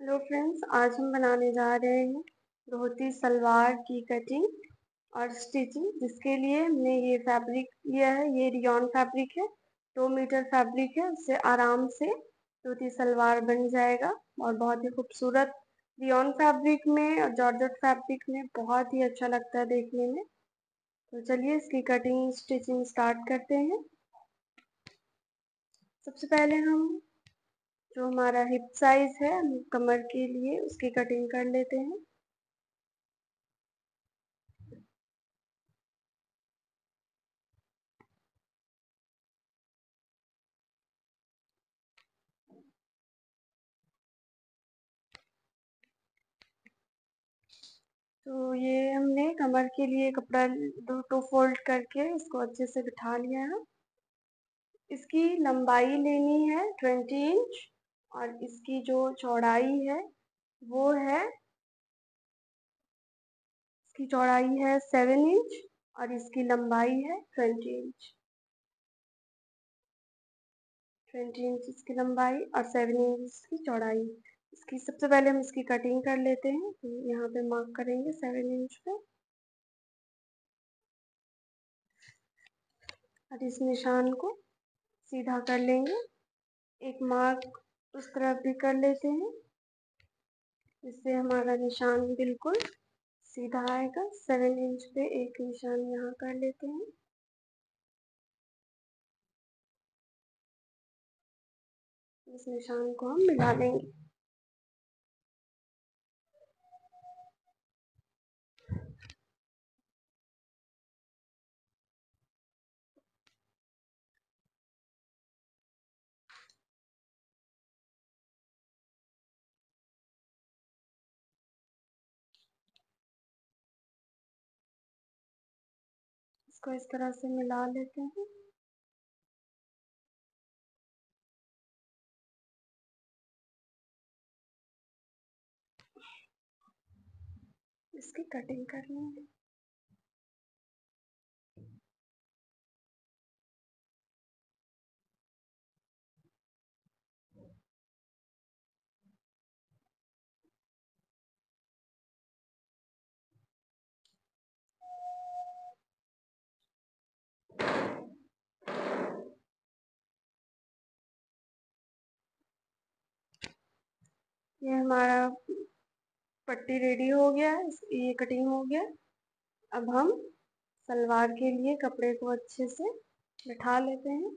Hello friends, आज हम बनाने जा रहे हैं धोती सलवार की कटिंग और स्टिचिंग। जिसके लिए हमने ये फैब्रिक लिया है, ये रियॉन फैब्रिक है। 2 मीटर फैब्रिक है, उससे आराम से धोती सलवार बन जाएगा और बहुत ही खूबसूरत। रियॉन फैब्रिक में और जॉर्जेट फैब्रिक में बहुत ही अच्छा लगता है देखने में। तो चलिए इसकी कटिंग स्टिचिंग स्टार्ट करते हैं। सबसे पहले हम जो हमारा हिप साइज है कमर के लिए, उसकी कटिंग कर लेते हैं। तो ये हमने कमर के लिए कपड़ा टू फोल्ड करके इसको अच्छे से बिठा लिया है। इसकी लंबाई लेनी है 20 इंच और इसकी जो चौड़ाई है वो है, इसकी चौड़ाई है 7 इंच और इसकी लंबाई है 20 इंच। 20 इंच इसकी लंबाई और 7 इंच इसकी चौड़ाई। इसकी सबसे पहले हम इसकी कटिंग कर लेते हैं। तो यहाँ पे मार्क करेंगे 7 इंच पे और इस निशान को सीधा कर लेंगे। एक मार्क उस तरफ भी कर लेते हैं, इससे हमारा निशान बिल्कुल सीधा आएगा। 7 इंच पे एक निशान यहाँ कर लेते हैं। इस निशान को हम मिला लेंगे। इसको इस तरह से मिला लेते हैं। इसकी कटिंग करनी है। ये हमारा पट्टी रेडी हो गया है, ये कटिंग हो गया। अब हम सलवार के लिए कपड़े को अच्छे से बिठा लेते हैं।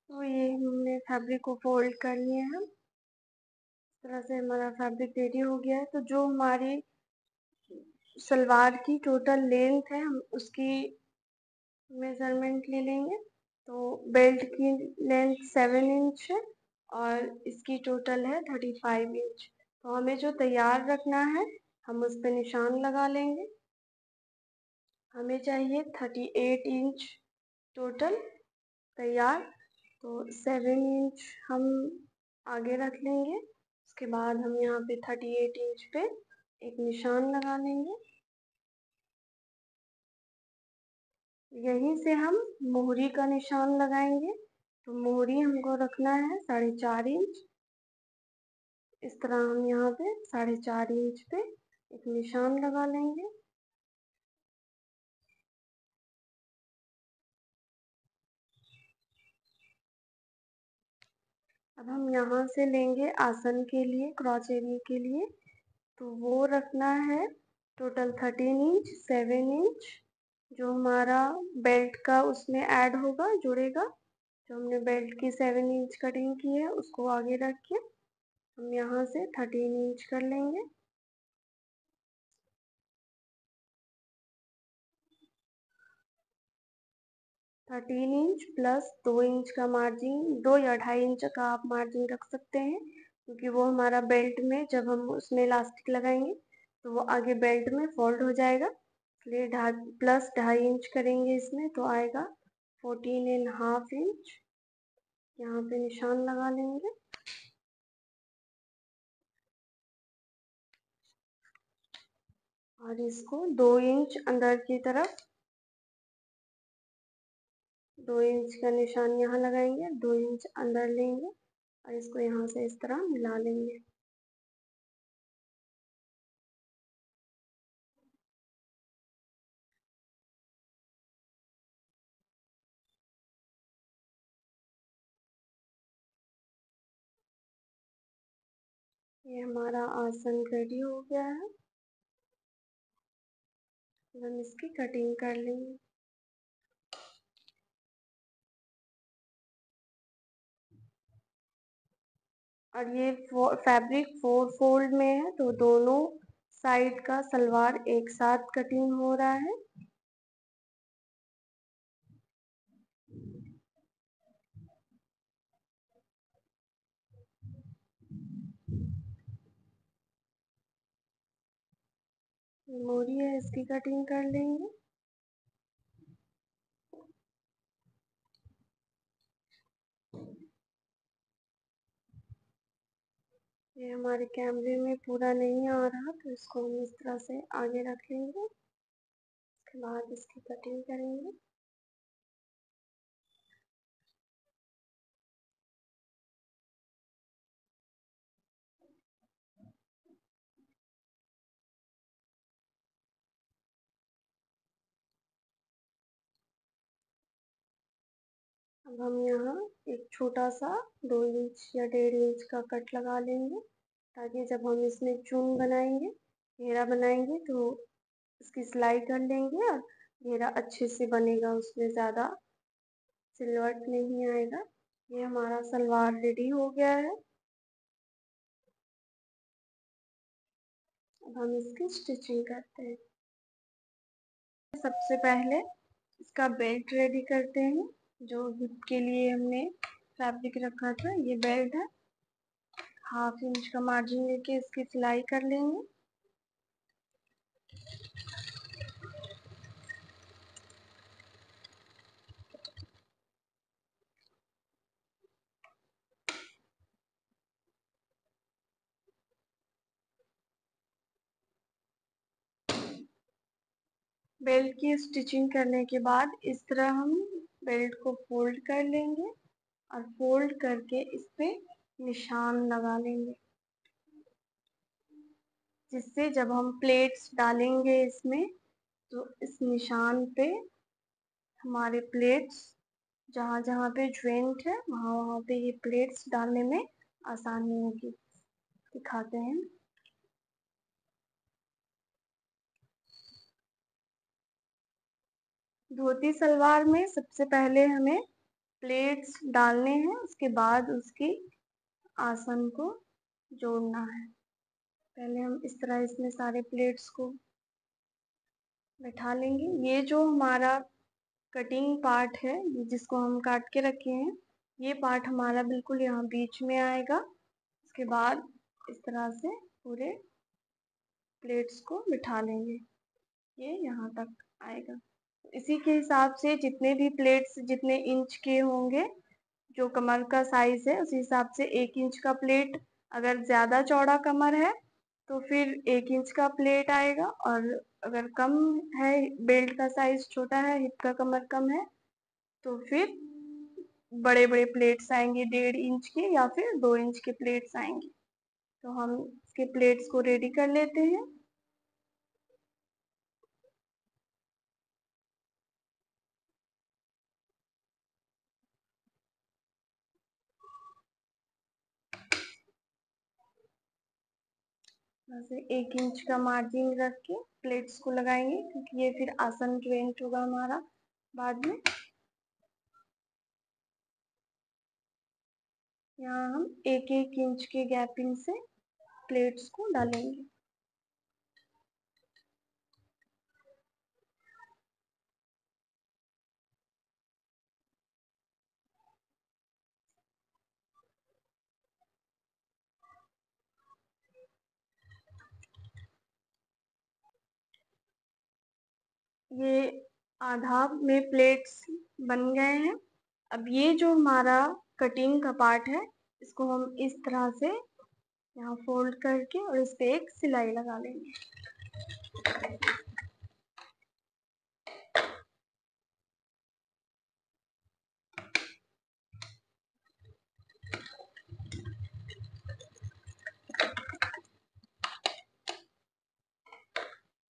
तो ये हमने फैब्रिक को फोल्ड कर लिए हैं। इस तरह से हमारा फैब्रिक रेडी हो गया है। तो जो हमारी सलवार की टोटल लेंथ है, हम उसकी मेजरमेंट ले लेंगे। तो बेल्ट की लेंथ 7 इंच है और इसकी टोटल है 35 इंच। तो हमें जो तैयार रखना है हम उस पर निशान लगा लेंगे। हमें चाहिए 38 इंच टोटल तैयार। तो 7 इंच हम आगे रख लेंगे। उसके बाद हम यहाँ पे 38 इंच पे एक निशान लगा लेंगे। यहीं से हम मोहरी का निशान लगाएंगे। तो मोहरी हमको रखना है 4.5 इंच। इस तरह हम यहाँ पे 4.5 इंच पे एक निशान लगा लेंगे। अब हम यहाँ से लेंगे आसन के लिए, क्रॉच एरिया के लिए। तो वो रखना है टोटल 13 इंच, 7 इंच जो हमारा बेल्ट का उसमें ऐड होगा, जुड़ेगा। जो हमने बेल्ट की 7 इंच कटिंग की है उसको आगे रख के हम यहाँ से 13 इंच कर लेंगे। थर्टीन इंच प्लस 2 इंच का मार्जिन, 2 या 2.5 इंच का आप मार्जिन रख सकते हैं, क्योंकि वो हमारा बेल्ट में जब हम उसमें इलास्टिक लगाएंगे तो वो आगे बेल्ट में फोल्ड हो जाएगा। इसलिए प्लस 2.5 इंच करेंगे इसमें तो आएगा 14.5 इंच। यहाँ पे निशान लगा लेंगे। और इसको 2 इंच अंदर की तरफ, 2 इंच का निशान यहाँ लगाएंगे, 2 इंच अंदर लेंगे और इसको यहाँ से इस तरह मिला लेंगे। ये हमारा आसन रेडी हो गया है। हम इसकी कटिंग कर लेंगे। और ये फैब्रिक 4 फोल्ड में है, तो दोनों साइड का सलवार एक साथ कटिंग हो रहा है। मोरी है, इसकी कटिंग कर लेंगे। ये हमारे कैमरे में पूरा नहीं आ रहा, तो इसको हम इस तरह से आगे रख लेंगे। उसके बाद इसकी कटिंग करेंगे। अब हम यहाँ एक छोटा सा 2 इंच या 1.5 इंच का कट लगा लेंगे, ताकि जब हम इसमें चून बनाएंगे, घेरा बनाएंगे, तो इसकी सिलाई कर लेंगे और घेरा अच्छे से बनेगा, उसमें ज़्यादा सिलवट नहीं आएगा। ये हमारा सलवार रेडी हो गया है। अब हम इसकी स्टिचिंग करते हैं। सबसे पहले इसका बेल्ट रेडी करते हैं। जो हिप के लिए हमने फैब्रिक रखा था, ये बेल्ट है। 1/2 इंच का मार्जिन लेके इसकी सिलाई कर लेंगे। बेल्ट की स्टिचिंग करने के बाद इस तरह हम बेल्ट को फोल्ड कर लेंगे और फोल्ड करके इस पे निशान लगा लेंगे, जिससे जब हम प्लेट्स डालेंगे इसमें, तो इस निशान पे हमारे प्लेट्स जहाँ जहाँ पे ज्वाइंट है, वहाँ वहाँ पे ये प्लेट्स डालने में आसानी होगी। दिखाते हैं। धोती सलवार में सबसे पहले हमें प्लेट्स डालने हैं, उसके बाद उसकी आसन को जोड़ना है। पहले हम इस तरह इसमें सारे प्लेट्स को बैठा लेंगे। ये जो हमारा कटिंग पार्ट है, जिसको हम काट के रखे हैं, ये पार्ट हमारा बिल्कुल यहाँ बीच में आएगा। उसके बाद इस तरह से पूरे प्लेट्स को बिठा लेंगे, ये यहाँ तक आएगा। इसी के हिसाब से जितने भी प्लेट्स जितने इंच के होंगे, जो कमर का साइज है, उस हिसाब से 1 इंच का प्लेट। अगर ज़्यादा चौड़ा कमर है तो फिर 1 इंच का प्लेट आएगा, और अगर कम है, बेल्ट का साइज छोटा है, हिप का कमर कम है, तो फिर बड़े बड़े प्लेट्स आएंगे, 1.5 इंच के या फिर 2 इंच के प्लेट्स आएंगे। तो हम इसके प्लेट्स को रेडी कर लेते हैं। वैसे 1 इंच का मार्जिन रख के प्लेट्स को लगाएंगे, क्योंकि ये फिर आसन ज्वाइंट होगा हमारा बाद में। यहाँ हम 1-1 इंच के गैपिंग से प्लेट्स को डालेंगे। ये आधा में प्लेट्स बन गए हैं। अब ये जो हमारा कटिंग का पार्ट है, इसको हम इस तरह से यहाँ फोल्ड करके और इस पे एक सिलाई लगा लेंगे।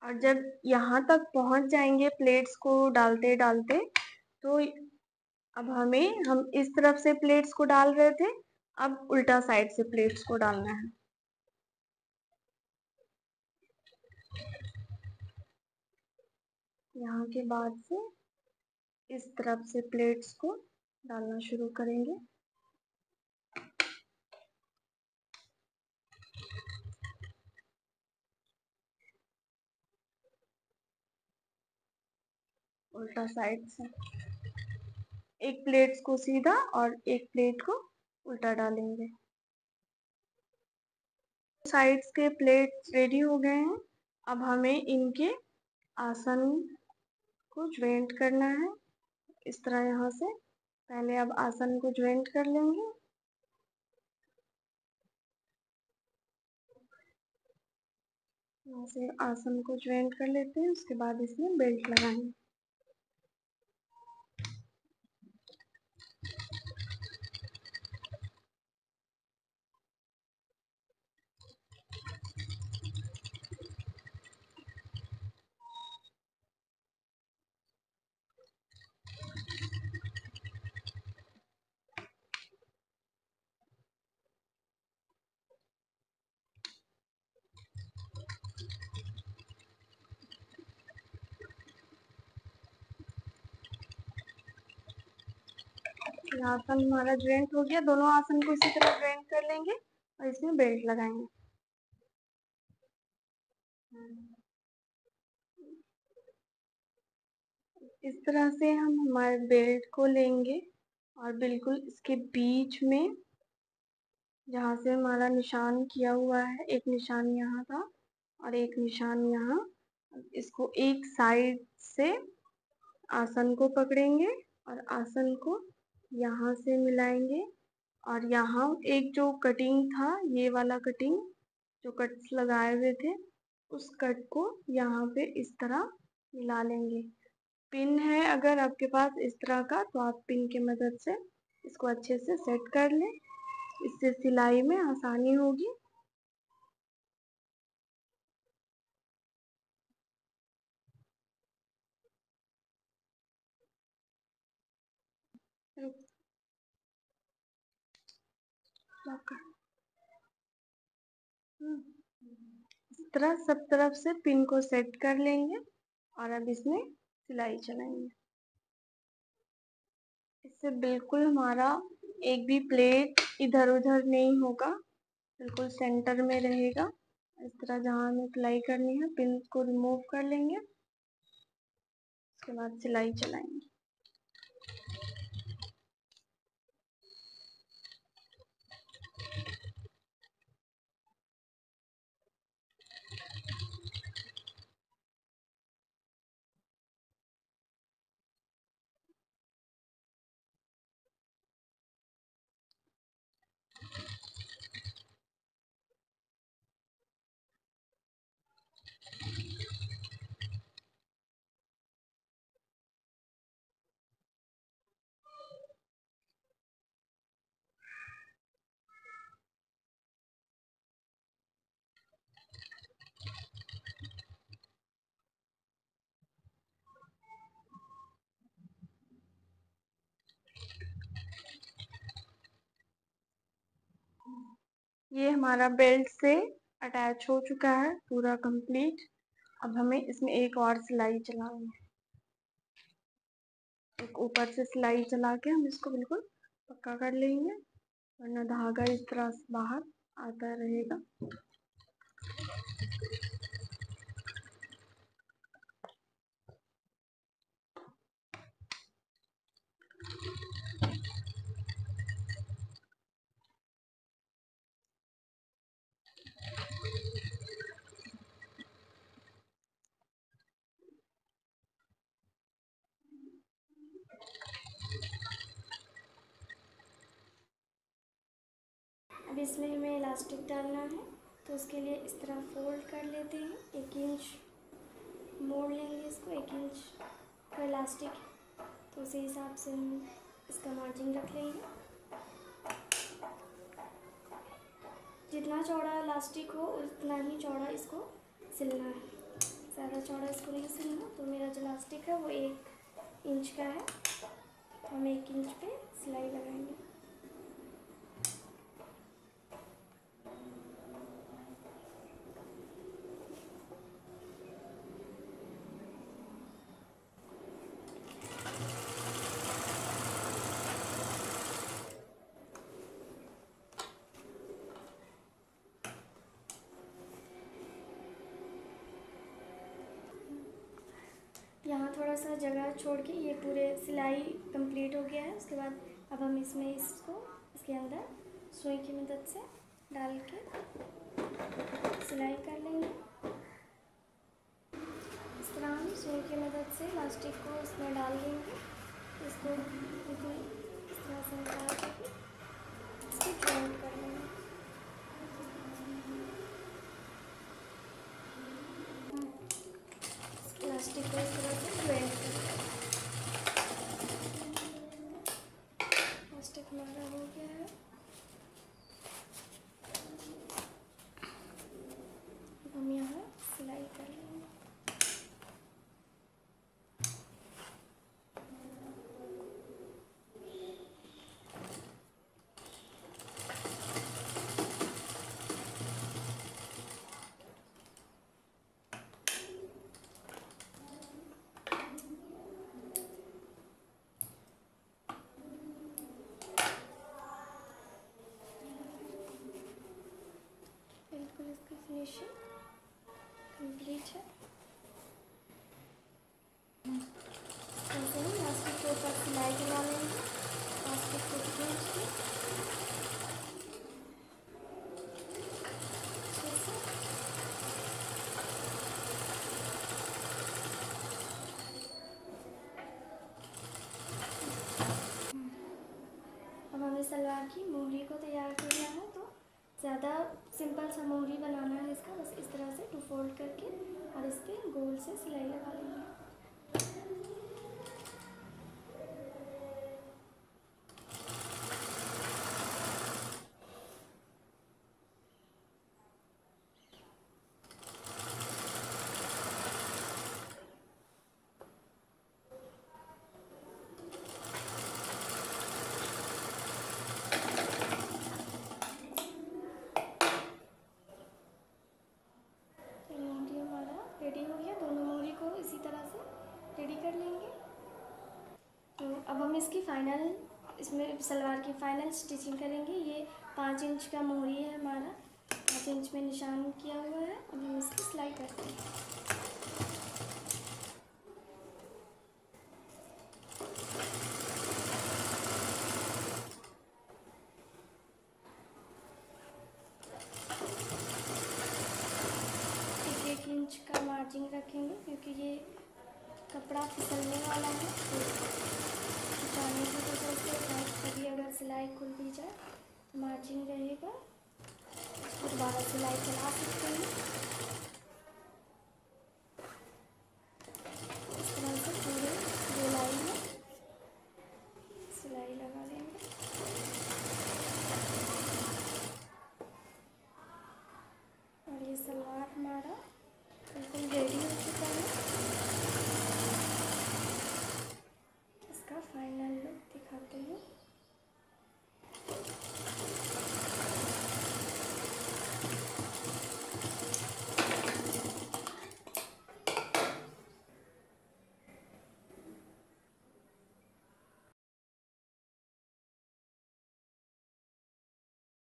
और जब यहाँ तक पहुँच जाएंगे प्लेट्स को डालते डालते, तो अब हम इस तरफ से प्लेट्स को डाल रहे थे, अब उल्टा साइड से प्लेट्स को डालना है। यहाँ के बाद से इस तरफ से प्लेट्स को डालना शुरू करेंगे। उल्टा साइड से एक प्लेट्स को सीधा और एक प्लेट को उल्टा डालेंगे। साइड्स के प्लेट्स रेडी हो गए हैं। अब हमें इनके आसन को ज्वाइंट करना है इस तरह। यहाँ से पहले अब आसन को ज्वाइंट कर लेंगे। यहाँ से आसन को ज्वाइंट कर लेते हैं, उसके बाद इसमें बेल्ट लगाएंगे। आसन हमारा ज्वाइंट हो गया। दोनों आसन को इसी तरह ज्वाइंट कर लेंगे और इसमें बेल्ट लगाएंगे। इस तरह से हम हमारे बेल्ट को लेंगे और बिल्कुल इसके बीच में जहाँ से हमारा निशान किया हुआ है, एक निशान यहाँ था और एक निशान यहाँ, इसको एक साइड से आसन को पकड़ेंगे और आसन को यहाँ से मिलाएंगे और यहाँ एक जो कटिंग था, ये वाला कटिंग जो कट्स लगाए हुए थे, उस कट को यहाँ पे इस तरह मिला लेंगे। पिन है अगर आपके पास इस तरह का, तो आप पिन की मदद से इसको अच्छे से सेट कर लें, इससे सिलाई में आसानी होगी। इस तरह सब तरफ से पिन को सेट कर लेंगे और अब इसमें सिलाई चलाएंगे। इससे बिल्कुल हमारा एक भी प्लेट इधर उधर नहीं होगा, बिल्कुल सेंटर में रहेगा। इस तरह जहाँ हमें सिलाई करनी है, पिन को रिमूव कर लेंगे, उसके बाद सिलाई चलाएंगे। ये हमारा बेल्ट से अटैच हो चुका है पूरा कंप्लीट। अब हमें इसमें एक और सिलाई चलानी है। एक ऊपर से सिलाई चला के हम इसको बिल्कुल पक्का कर लेंगे, वरना धागा इस तरह से बाहर आता रहेगा। अब इसमें हमें इलास्टिक डालना है, तो उसके लिए इस तरह फोल्ड कर लेते हैं 1 इंच मोड़ लेंगे इसको 1 इंच का इलास्टिक, तो उसी हिसाब से हम इसका मार्जिन रख लेंगे। जितना चौड़ा इलास्टिक हो उतना ही चौड़ा इसको सिलना है, ज़्यादा चौड़ा इसको नहीं सिलना। तो मेरा जो इलास्टिक है वो 1 इंच का है, तो हम 1 इंच पे सिलाई लगाएंगे। यहाँ थोड़ा सा जगह छोड़ के ये पूरे सिलाई कंप्लीट हो गया है। उसके बाद अब हम इसमें इसको इसके अंदर सुई की मदद से डाल के सिलाई कर लेंगे। इस तरह हम सुई की मदद से इलास्टिक को इसमें डाल देंगे। इसको बिल्कुल इस तरह से निकाल के इसको जॉइंट कर लेंगे। इलास्टिक को इस तरह से जॉइंट कर लेंगे। इलास्टिक हमारा हो गया है। हम यहाँ सिलाई कर लेंगे। बिल्कुल इसकी फिनिशिंग कंप्लीट है। ऐसे ही इलास्टिक के ऊपर सिलाई लगा लेंगे। इलास्टिक को खींच के अच्छे से अब हमें सलवार की मोहरी को तैयार करना है। तो ज़्यादा सिंपल सा मोहरी बनाना है इसका। बस इस तरह से 2 फोल्ड करके और इस पर गोल से सिलाई लगा लेंगे। रेडी हो गया। दोनों मोहरी को इसी तरह से रेडी कर लेंगे। तो अब हम इसकी इसमें सलवार की फाइनल स्टिचिंग करेंगे। ये 5 इंच का मोहरी है हमारा, 5 इंच में निशान किया हुआ है। अब हम इसकी सिलाई करते हैं। एक इंच का मार्जिन रखेंगे क्योंकि ये कपड़ा फिसलने वाला है। तो फिसलने की वजह से कभी अगर सिलाई खुल भी जाए तो मार्जिन रहेगा, उसको दोबारा सिलाई चला सकते हैं।